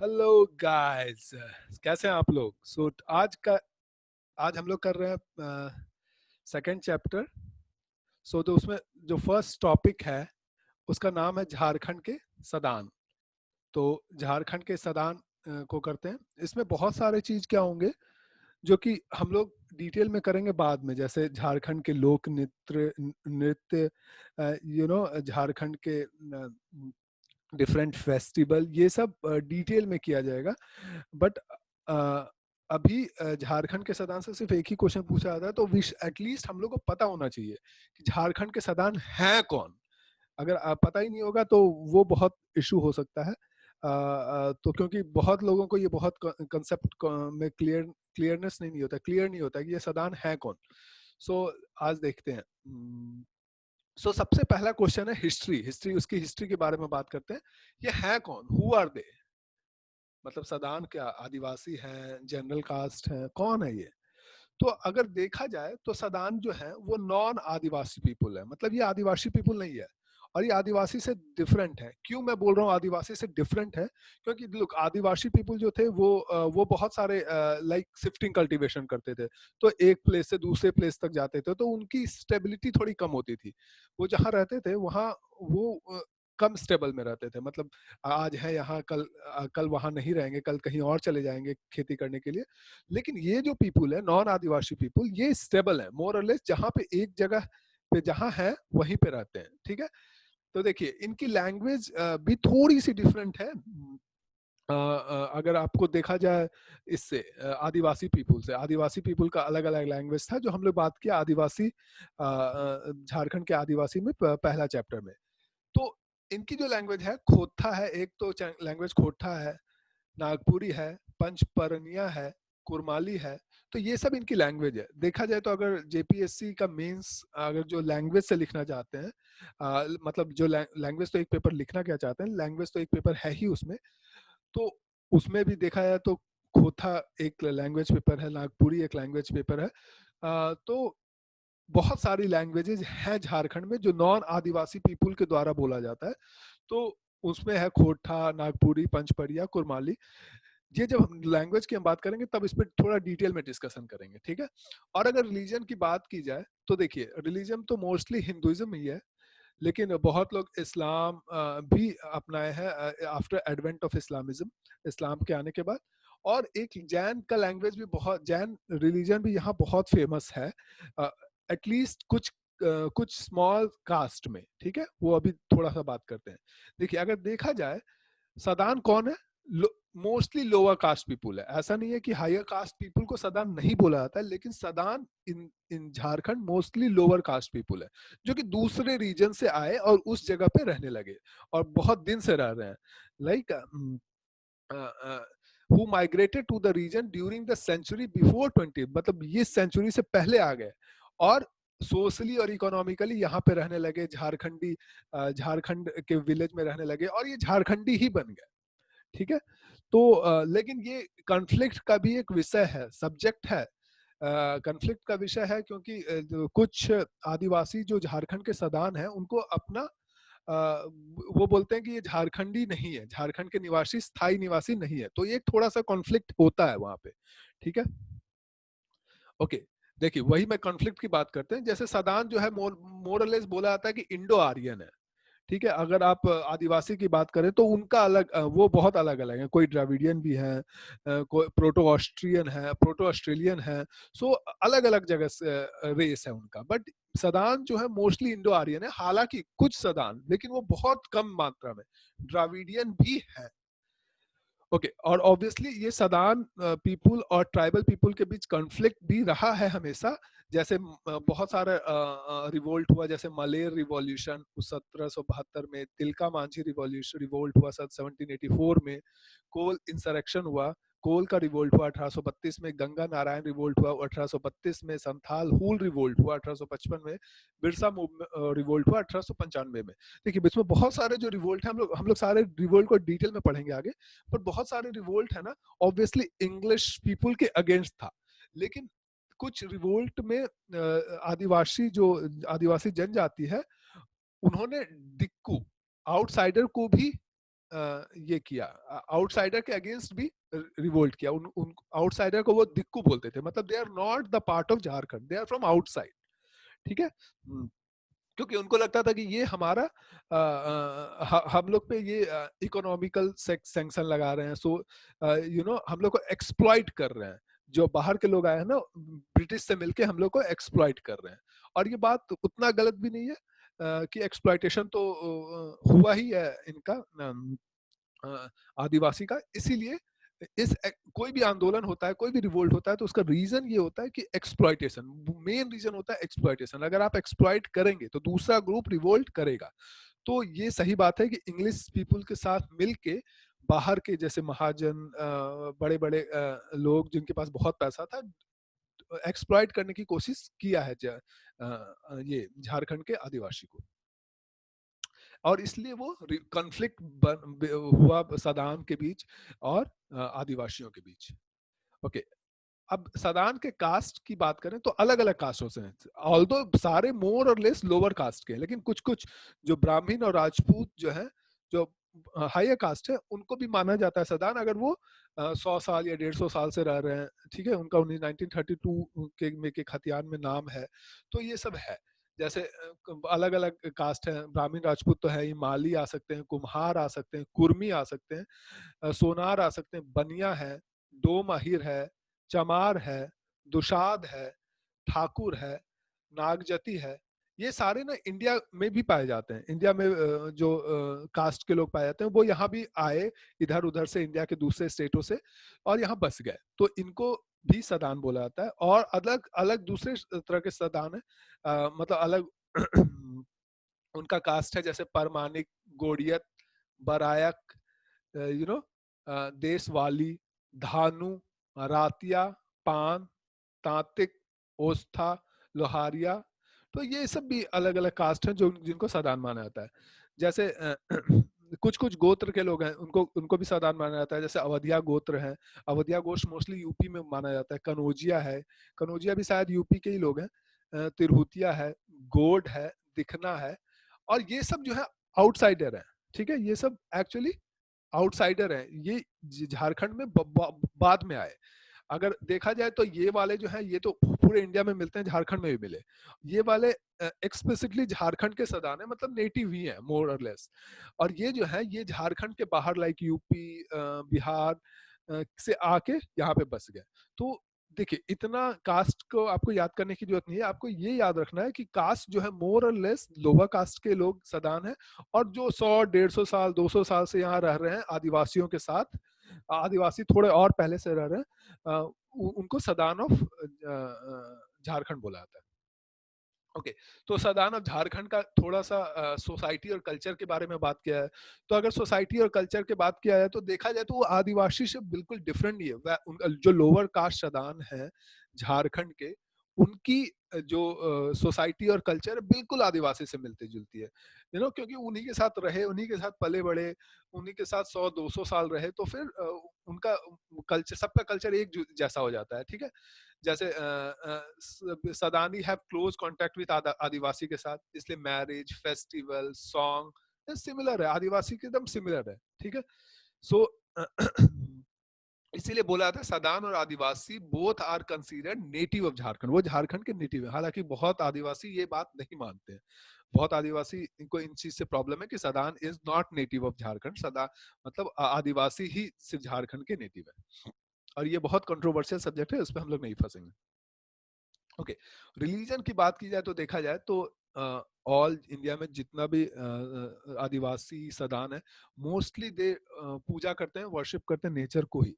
Hello guys, कैसे हैं आप लोग? आज हम लोग कर रहे हैं सेकंड चैप्टर। तो उसमें जो फर्स्ट टॉपिक है उसका नाम है झारखंड के सदान। तो झारखंड के सदान को करते हैं। इसमें बहुत सारे चीज क्या होंगे जो कि हम लोग डिटेल में करेंगे बाद में, जैसे झारखंड के लोक नृत्य, झारखंड के डिफरेंट फेस्टिवल, ये सब डिटेल में किया जाएगा। बट अभी झारखंड के सदान से सिर्फ एक ही क्वेश्चन पूछा जाता है, तो विश एटलीस्ट हम लोग को पता होना चाहिए कि झारखंड के सदान हैं कौन। अगर पता ही नहीं होगा तो वो बहुत इशू हो सकता है। तो क्योंकि बहुत लोगों को ये बहुत कंसेप्ट में क्लियरनेस नहीं होता, क्लियर नहीं होता कि ये सदान है कौन। सो आज देखते हैं। सबसे पहला क्वेश्चन है हिस्ट्री। उसकी हिस्ट्री के बारे में बात करते हैं। ये है कौन? Who are they? मतलब सदान क्या आदिवासी हैं, जनरल कास्ट है, कौन है ये? तो अगर देखा जाए तो सदान जो है वो नॉन आदिवासी पीपुल है। मतलब ये आदिवासी पीपुल नहीं है और ये आदिवासी से डिफरेंट है। क्यों मैं बोल रहा हूँ आदिवासी से डिफरेंट है? क्योंकि लुक, आदिवासी पीपुल जो थे वो बहुत सारे लाइक शिफ्टिंग कल्टीवेशन करते थे। तो एक प्लेस से दूसरे प्लेस तक जाते थे, तो उनकी स्टेबिलिटी थोड़ी कम होती थी। वो जहाँ रहते थे वहाँ वो कम स्टेबल में रहते थे। मतलब आज है यहाँ, कल वहां नहीं रहेंगे, कल कहीं और चले जाएंगे खेती करने के लिए। लेकिन ये जो पीपुल है, नॉन आदिवासी पीपुल, ये स्टेबल है मोर और लेस। जहाँ पे एक जगह पे जहाँ है वहीं पे रहते हैं। ठीक है। तो देखिए इनकी लैंग्वेज भी थोड़ी सी डिफरेंट है। अगर आपको देखा जाए इससे आदिवासी पीपुल से, आदिवासी पीपुल का अलग अलग लैंग्वेज था जो हम लोग बात किया आदिवासी झारखंड के आदिवासी में पहला चैप्टर में। तो इनकी जो लैंग्वेज है खोथा है, एक तो लैंग्वेज खोटा है, नागपुरी है, पंचपरनिया है, कुरमाली है। तो ये सब इनकी लैंग्वेज है। देखा जाए तो अगर जेपीएससी का मेंस अगर जो लैंग्वेज से लिखना चाहते हैं, मतलब जो लैंग्वेज तो एक पेपर लिखना क्या चाहते हैं, लैंग्वेज तो एक पेपर है ही उसमें। तो उसमें भी देखा जाए तो खोथा एक लैंग्वेज पेपर है, नागपुरी एक लैंग्वेज पेपर है। तो बहुत सारी लैंग्वेजेस हैं झारखंड में जो नॉन आदिवासी पीपुल के द्वारा बोला जाता है। तो उसमें है खोटा, नागपुरी, पंचपरिया, कुरमाली। ये जब हम लैंग्वेज की हम बात करेंगे तब इस पर थोड़ा डिटेल में डिस्कशन करेंगे। ठीक है। और अगर रिलीजन की बात की जाए तो देखिए रिलीजन तो मोस्टली हिंदुइज्म ही है, लेकिन बहुत लोग इस्लाम भी अपनाए हैं आफ्टर एडवेंट ऑफ इस्लामिज्म, इस्लाम के आने के बाद। और एक जैन का लैंग्वेज भी बहुत, जैन रिलीजन भी यहाँ बहुत फेमस है, एटलीस्ट कुछ स्मॉल कास्ट में। ठीक है, वो अभी थोड़ा सा बात करते हैं। देखिए अगर देखा जाए सदान कौन है, मोस्टली लोअर कास्ट पीपुल है। ऐसा नहीं है कि हायर कास्ट पीपुल को सदान नहीं बोला जाता है, लेकिन Sadan in in Jharkhand mostly lower caste people है जो कि दूसरे रीजन से आए और उस जगह पे रहने लगे और बहुत दिन से रह रहे हैं। Like who migrated to the region during the century before 20, मतलब ये सेंचुरी से पहले आ गए और सोशली और इकोनॉमिकली यहाँ पे रहने लगे। झारखंड के विलेज में रहने लगे और ये झारखंडी ही बन गए। ठीक है। तो लेकिन ये कॉन्फ्लिक्ट का भी एक विषय है, सब्जेक्ट है, कॉन्फ्लिक्ट का विषय है। क्योंकि जो कुछ आदिवासी जो झारखंड के सदान हैं उनको अपना वो बोलते हैं कि ये झारखंडी नहीं है, झारखंड के निवासी, स्थायी निवासी नहीं है। तो ये थोड़ा सा कॉन्फ्लिक्ट होता है वहां पे। ठीक है। ओके। देखिए वही मैं कॉन्फ्लिक्ट की बात करते हैं। जैसे सदान जो है मोरलेस बोला जाता है कि इंडो आर्यन है। ठीक है। अगर आप आदिवासी की बात करें तो उनका अलग, वो बहुत अलग अलग है। कोई द्रविडियन भी है, कोई प्रोटो ऑस्ट्रियन है, प्रोटो ऑस्ट्रेलियन है। सो अलग अलग जगह से रेस है उनका। बट सदान जो है मोस्टली इंडो आर्यन है। हालांकि कुछ सदान, लेकिन वो बहुत कम मात्रा में द्रविडियन भी है। ओके। और ऑब्वियसली ये सदान पीपुल और ट्राइबल पीपुल के बीच कॉन्फ्लिक्ट भी रहा है हमेशा। जैसे बहुत सारे रिवोल्ट हुआ, जैसे मलेर रिवॉल्यूशन 1772 में, तिलका मांझी रिवॉल्यूशन रिवोल्ट हुआ 1784 में, कोल इंसरेक्शन हुआ, कोल का रिवोल्ट हुआ 1832 में, गंगा नारायण रिवोल्ट हुआ 1832 में, संथाल हूल रिवोल्ट हुआ 1855 में, बिरसा रिवोल्ट हुआ 1895 में। देखिए इसमें बहुत सारे जो रिवोल्ट है, हम लोग सारे रिवोल्ट को डिटेल में पढ़ेंगे आगे। पर बहुत सारे रिवोल्ट है ना, ऑब्वियसली इंग्लिश पीपुल के अगेंस्ट था। लेकिन कुछ रिवोल्ट में आदिवासी जनजाति है, उन्होंने दिक्कू, आउटसाइडर को भी ये किया, आउटसाइडर के अगेंस्ट भी रिवोल्ट किया। उन आउटसाइडर को वो दिक्कू बोलते थे, मतलब they are not the part of Jharkhand, they are from outside, ठीक है। क्योंकि उनको लगता था कि ये हमारा हम लोग पे ये इकोनॉमिकल सैंक्शन लगा रहे हैं, सो यू नो हम लोग को एक्सप्लॉइट कर रहे हैं। जो बाहर के लोग आए हैं ना, ब्रिटिश से मिलके हम लोग को एक्सप्लॉइट कर रहे हैं। और ये बात उतना गलत भी नहीं है कि एक्सप्लॉइटेशन तो हुआ ही है इनका, आदिवासी का। इसीलिए कोई भी आंदोलन होता है, कोई भी रिवोल्ट होता है, तो उसका रीजन ये होता है कि एक्सप्लॉइटेशन, मेन रीजन होता है एक्सप्लॉइटेशन। अगर आप एक्सप्लॉइट करेंगे तो दूसरा ग्रुप रिवोल्ट करेगा। तो ये सही बात है कि इंग्लिश पीपुल के साथ मिलके बाहर के जैसे महाजन, बड़े बड़े लोग जिनके पास बहुत पैसा था, एक्सप्लॉइट करने की कोशिश किया है ये झारखंड के आदिवासी को। और इसलिए वो कॉन्फ्लिक्ट हुआ सदान के बीच और आदिवासियों के बीच। ओके, अब सदान के कास्ट की बात करें तो अलग अलग कास्टों से हैं, ऑल्दो सारे मोर और लेस लोअर कास्ट के हैं, लेकिन कुछ कुछ जो ब्राह्मण और राजपूत जो है, जो हायर कास्ट है, उनको भी माना जाता है सदान, अगर वो 100 साल या 150 साल से रह रहे हैं, ठीक है। उनका 1932 के खतियान में नाम है। तो ये सब है। जैसे अलग अलग कास्ट है, ब्राह्मण राजपूत तो है ही, माली आ सकते हैं, कुम्हार आ सकते हैं, कुर्मी आ सकते हैं, सोनार आ सकते हैं, बनिया है, डोम अहिर है, चमार है, दुशाद है, ठाकुर है, नागजती है। ये सारे ना इंडिया में भी पाए जाते हैं। इंडिया में जो कास्ट के लोग पाए जाते हैं, वो यहाँ भी आए इधर उधर से, इंडिया के दूसरे स्टेटों से, और यहाँ बस गए, तो इनको भी सदान बोला जाता है। और अलग अलग दूसरे तरह के सदान है, मतलब अलग उनका कास्ट है, जैसे परमानिक, गोड़ियत, बरायक, यू नो, देशवाली, धानु, रातिया, पान, तांतिक, ओस्था, लोहारिया। तो ये सब भी अलग अलग कास्ट हैं जो जिनको सदान माना जाता है। जैसे कुछ कुछ गोत्र के लोग हैं, उनको उनको भी सदान माना जाता है, जैसे अवधिया गोत्र है। अवधिया गोत्र मोस्टली यूपी में माना जाता है। कनौजिया है, कनौजिया भी शायद यूपी के ही लोग हैं। तिरहुतिया है, गोड है, दिखना है। और ये सब जो है आउटसाइडर है, ठीक है। ये सब एक्चुअली आउटसाइडर है, ये झारखंड में बाद में आए। अगर देखा जाए तो ये वाले जो है, ये तो पूरे इंडिया में मिलते हैं, झारखंड में भी मिले। ये वाले एक्सप्लिसिटली झारखंड के सदान है, मतलब नेटिव ही है मोर और लेस। और ये जो है, ये झारखंड के बाहर लाइक यूपी, बिहार से आके यहाँ पे बस गए। तो देखिए, इतना कास्ट को आपको याद करने की जरूरत नहीं है। आपको ये याद रखना है कि कास्ट जो है मोर और लेस लोअर कास्ट के लोग सदान है, और जो 100, 150 साल, 200 साल से यहाँ रह रहे हैं आदिवासियों के साथ, आदिवासी थोड़े और पहले से रह रहे हैं, उनको सदान ऑफ झारखंड बोला जाता है। ओके, तो सदान ऑफ झारखंड का थोड़ा सा सोसाइटी और कल्चर के बारे में बात किया है। तो अगर सोसाइटी और कल्चर की बात किया है तो देखा जाए तो वो आदिवासी से बिल्कुल डिफरेंट नहीं है। जो लोअर कास्ट सदान है झारखंड के, उनकी जो सोसाइटी और कल्चर बिल्कुल आदिवासी से मिलती जुलती है, क्योंकि उन्हीं के साथ रहे, उन्हीं के साथ पले बड़े, उन्हीं के साथ 100, 200 साल रहे, तो फिर उनका कल्चर, सबका कल्चर एक जैसा हो जाता है, ठीक है। जैसे Sadani have close contact with आदिवासी के साथ, इसलिए मैरिज, फेस्टिवल, सॉन्ग सिमिलर है, आदिवासी के एकदम सिमिलर है, ठीक है। सो इसीलिए बोला था सदान और Adivasi both are considered native of Jharkhand, वो झारखंड के नेटिव है। हालांकि बहुत आदिवासी ये बात नहीं मानते हैं। बहुत आदिवासी इनको इन चीज से प्रॉब्लम है कि Sadan is not native of Jharkhand. सदा मतलब आदिवासी ही सिर्फ झारखंड के नेटिव है। और ये बहुत कंट्रोवर्शियल सब्जेक्ट है, उस पर हम लोग नहीं फंसेंगे। ओके, रिलीजन की बात की जाए तो देखा जाए तो ऑल इंडिया में जितना भी आदिवासी सदान है, मोस्टली दे पूजा करते हैं, वर्शिप करते हैं नेचर को ही।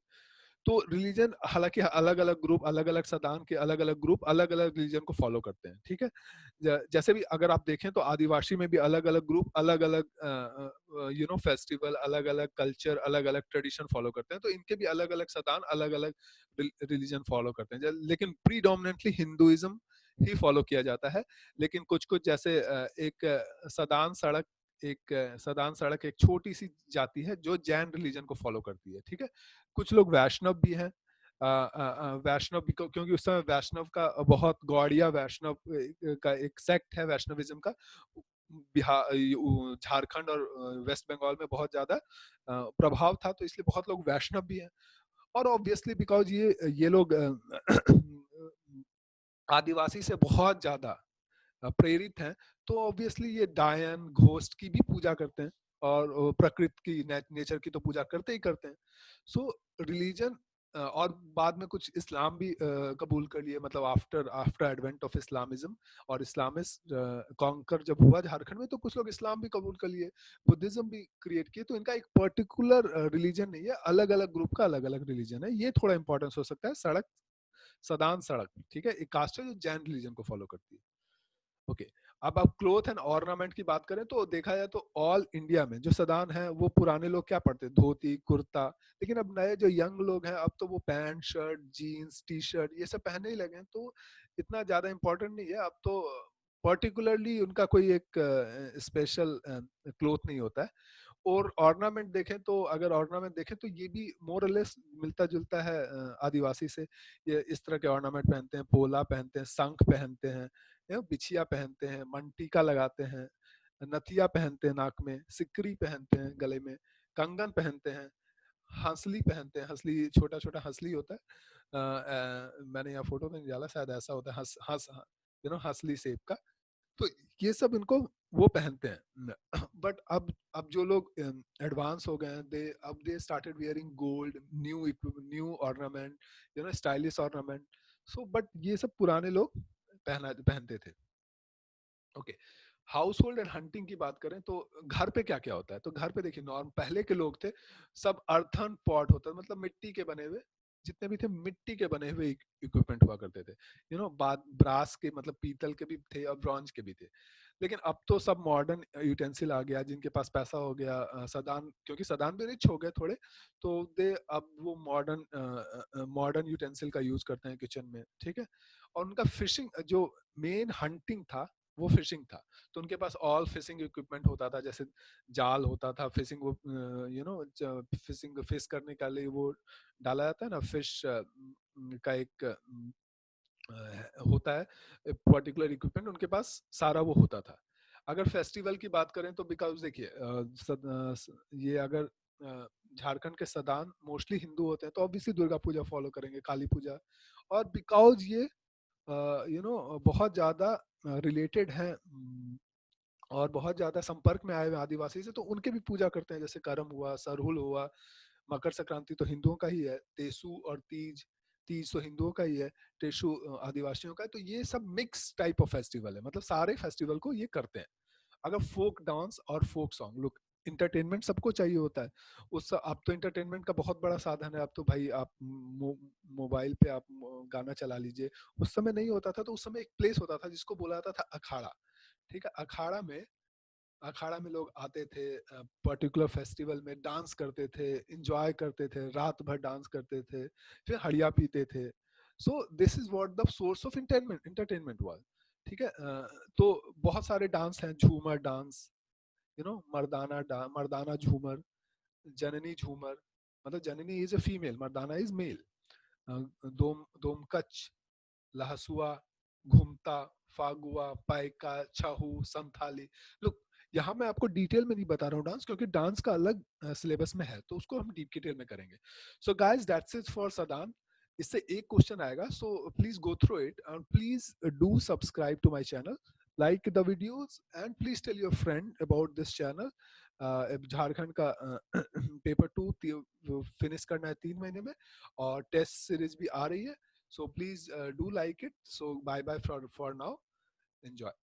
तो रिलीजन, हालांकि अलग अलग ग्रुप, अलग अलग सदान के अलग अलग ग्रुप अलग अलग रिलीजन को फॉलो करते हैं, ठीक है। जैसे भी अगर आप देखें तो आदिवासी में भी अलग अलग ग्रुप अलग अलग फेस्टिवल, अलग अलग कल्चर, अलग अलग ट्रेडिशन फॉलो करते हैं। तो इनके भी अलग अलग सदान अलग अलग रिलीजन फॉलो करते हैं, लेकिन प्रीडोमिनेंटली हिंदुइज्म ही फॉलो किया जाता है। लेकिन कुछ कुछ जैसे सदान सड़क सदान सड़क एक छोटी सी जाति है जो जैन रिलीजन को फॉलो करती है, ठीक है। कुछ लोग वैष्णव भी हैं, वैष्णव भी क्योंकि उस समय वैष्णव का बहुत, गौड़िया वैष्णव का एक सेक्ट है वैष्णविज्म का, बिहार, झारखंड और वेस्ट बंगाल में बहुत ज्यादा प्रभाव था, तो इसलिए बहुत लोग वैष्णव भी हैं। और ऑब्वियसली बिकॉज ये लोग आदिवासी से बहुत ज्यादा प्रेरित हैं, तो ऑब्वियसली ये डायन घोस्ट की भी पूजा करते हैं, और प्रकृति की नेचर की तो पूजा करते ही करते हैं। सो रिलीजन, और बाद में कुछ इस्लाम भी कबूल कर लिए, मतलब after after advent of Islamism, और इस्लामिस्ट कॉन्कर जब हुआ झारखंड में, तो कुछ लोग इस्लाम भी कबूल कर लिए, बुद्धिज्म भी क्रिएट किए। तो इनका एक पर्टिकुलर रिलीजन नहीं है, अलग अलग ग्रुप का अलग अलग रिलीजन है। ये थोड़ा इंपॉर्टेंस हो सकता है। सड़क, सदान सड़क, ठीक है, एक कास्ट है जो जैन रिलीजन को फॉलो करती है। ओके, अब आप क्लोथ एंड ऑर्नामेंट की बात करें तो देखा जाए तो ऑल इंडिया में जो सदान है, वो पुराने लोग क्या पढ़ते, धोती कुर्ता। लेकिन अब नए जो यंग लोग हैं, अब तो वो pant shirt jeans T shirt ये सब पहनने ही लगे हैं, तो इतना ज्यादा इंपॉर्टेंट नहीं है अब तो। पर्टिकुलरली उनका कोई एक स्पेशल क्लोथ नहीं होता है। और ऑर्नामेंट देखें तो, अगर ऑर्नामेंट देखें तो ये भी मोर और लेस मिलता जुलता है आदिवासी से। ये इस तरह के ऑर्नामेंट पहनते हैं, पोला पहनते हैं, शंख पहनते हैं, बिछिया पहनते हैं, मन टीका लगाते हैं, नथिया पहनते हैं नाक में, सिकरी पहनते हैं गले में, कंगन पहनते हैं, हंसली पहनते हैं। हंसली छोटा छोटा हंसली होता है, मैंने यहाँ फोटो में नहीं डाला, शायद ऐसा होता है, हंस हंस हंसली शेप का। तो ये सब इनको वो पहनते हैं। बट अब जो लोग एडवांस हो गए हैं, दे अब they started wearing gold, new ornament, stylish ornament. So but ये सब पुराने लोग पहनते थे। Okay, house hold and hunting की बात करें तो घर पे क्या क्या होता है, तो घर पे देखिए, नॉर्म पहले के लोग थे, सब अर्थन पॉट होता है, मतलब मिट्टी के बने हुए, जितने भी थे मिट्टी के बने हुए इक्विपमेंट हुआ करते थे। बाद ब्रास के, मतलब पीतल के भी थे और ब्रॉन्ज के भी थे। लेकिन अब तो सब मॉडर्न यूटेंसिल आ गया, जिनके पास पैसा हो गया, सदान, क्योंकि सदान भी रिच हो गए थोड़े, तो दे अब वो मॉडर्न यूटेंसिल का यूज करते हैं किचन में, ठीक है। और उनका फिशिंग, जो मेन हंटिंग था वो फिशिंग था, तो उनके पास ऑल फिशिंग इक्विपमेंट होता था, जैसे जाल होता था, फिशिंग, वो फिशिंग फिश करने के लिए वो डाला जाता है ना, फिश का एक होता है पर्टिकुलर इक्विपमेंट, उनके पास सारा वो होता था। अगर फेस्टिवल की बात करें तो बिकॉज देखिए, ये अगर झारखंड के सदान मोस्टली हिंदू होते हैं, तो ऑब्वियसली दुर्गा पूजा फॉलो करेंगे, काली पूजा। और बिकॉज ये बहुत ज्यादा रिलेटेड हैं, और बहुत ज्यादा संपर्क में आए हुए आदिवासी से, तो उनके भी पूजा करते हैं, जैसे करम हुआ, सरहुल हुआ। मकर संक्रांति तो हिंदुओं का ही है, तेसु और तीज, तीज तो हिंदुओं का ही है, टेसु आदिवासियों का है। तो ये सब मिक्स टाइप ऑफ फेस्टिवल है, मतलब सारे फेस्टिवल को ये करते हैं। अगर फोक डांस और फोक सॉन्ग, लुक, इंटरटेनमेंट सबको चाहिए होता है। उस अब तो इंटरटेनमेंट का बहुत बड़ा साधन है, अब तो भाई आप मोबाइल पे आप गाना चला लीजिए। उस समय नहीं होता था, तो उस समय एक प्लेस होता था जिसको बोला जाता था अखाड़ा, ठीक है। अखाड़ा में लोग आते थे, पर्टिकुलर फेस्टिवल में डांस करते थे, इंजॉय करते थे, रात भर डांस करते थे, फिर हड़िया पीते थे। So this is what the source of entertainment was, ठीक है। तो बहुत सारे डांस हैं, झूमर डांस, मर्दाना झूमर, जननी झूमर, मतलब Janani is a female, Mardana is male. Domkach, Lahasua, Ghumta, Phagua, Paika, Chhau, Santhali. Look, यहाँ मैं आपको डिटेल में नहीं बता रहा हूँ डांस, क्योंकि डांस का अलग सिलेबस में है, तो उसको हम डीप डिटेल में करेंगे। So guys, that's it for Sadan. इससे एक क्वेश्चन आएगा, so please go through it and please do subscribe to my channel, like the videos, and please tell your friend about this channel. Jharkhand का paper 2 finish करना है 3 महीने में, और test series भी आ रही है। So please do like it. So bye bye for now. Enjoy.